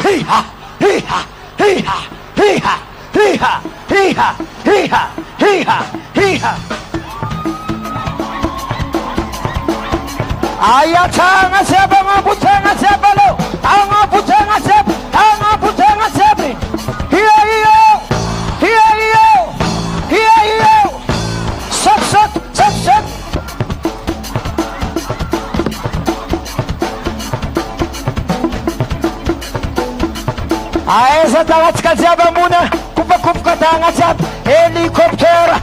Hee-ha, hee-ha, hee-ha, hee-ha, hee-ha, hee-ha, hee-ha, hee-ha, hee-ha. Ayatanga sebe ngabuthenga sebe lo. Angabuthenga sebe, angabuthenga sebe. Here you. Here you. Here you. Sat. Aeza tagatsika jiaby muna. Kopakopoka tagna jiaby. Hélicoptère.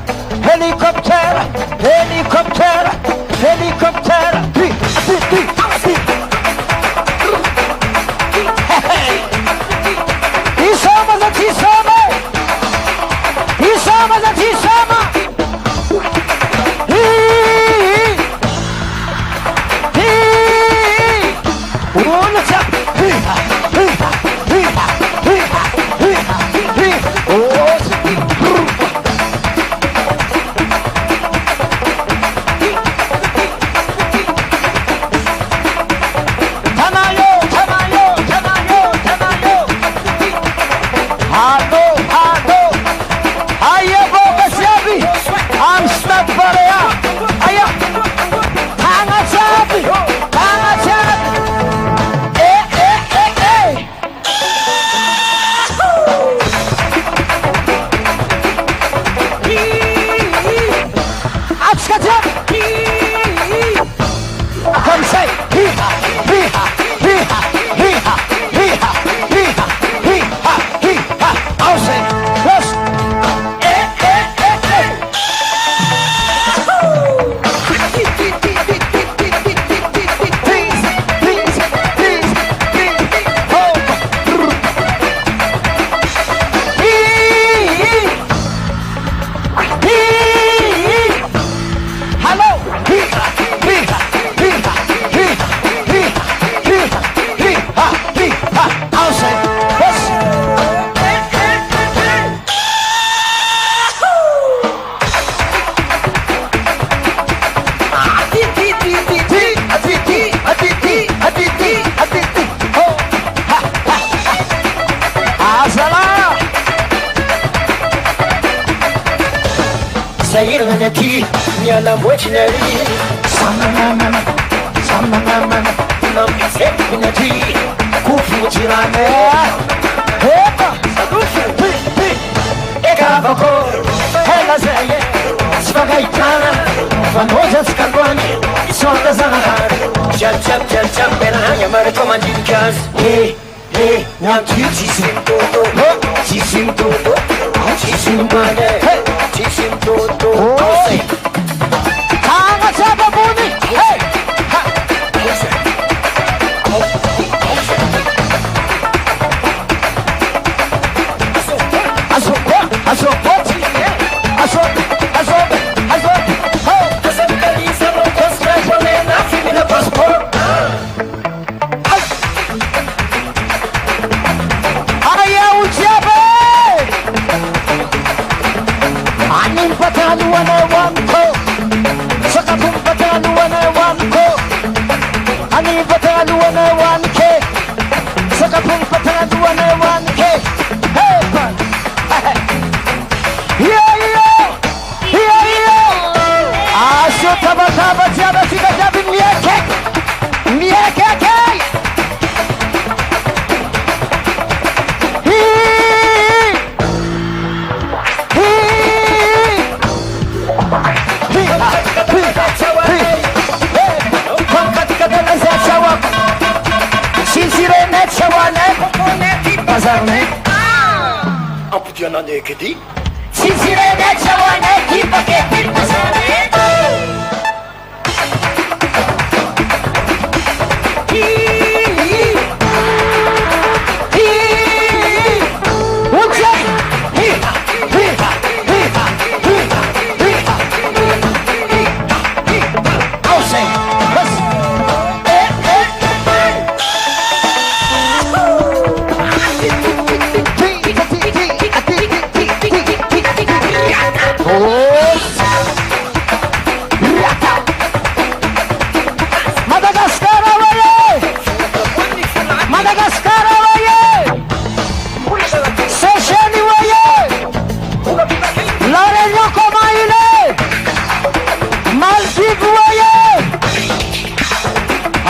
Isama za tisama. Sayirvanati, Nyala Mochinari, Samana, Nampisevinati, Kufu Chirane, Epa, Ekavako, Hela Zaye, Svagaitana, Vanoja Skarbani, Sonda Zahar, Jab, Benaya Maritomandikas, Hey, Nanti Chisim Toto, Tanga Chaba Buni, hey, Kedi? Sicilene çavane ki paketin masane.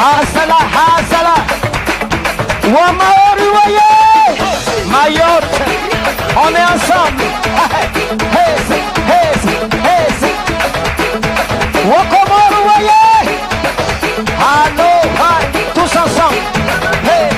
Hasala, hasala. Wamaori voye. Mayotte. On est ensemble. Hez, hez, hez. Wakomori voye. Allô, hi, tous ensemble. Hey.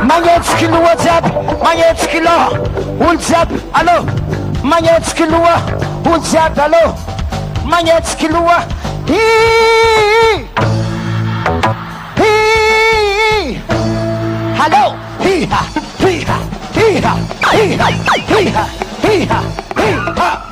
Magnetsky loha jiaby, magnetsky loha, olo jiaby, allô, magnetsky loha, olo jiaby, allô, magnetsky loha, hi, allô, hi-ha, hi-ha, hi-ha, hi-ha, hi-ha, hi-ha, hi-ha.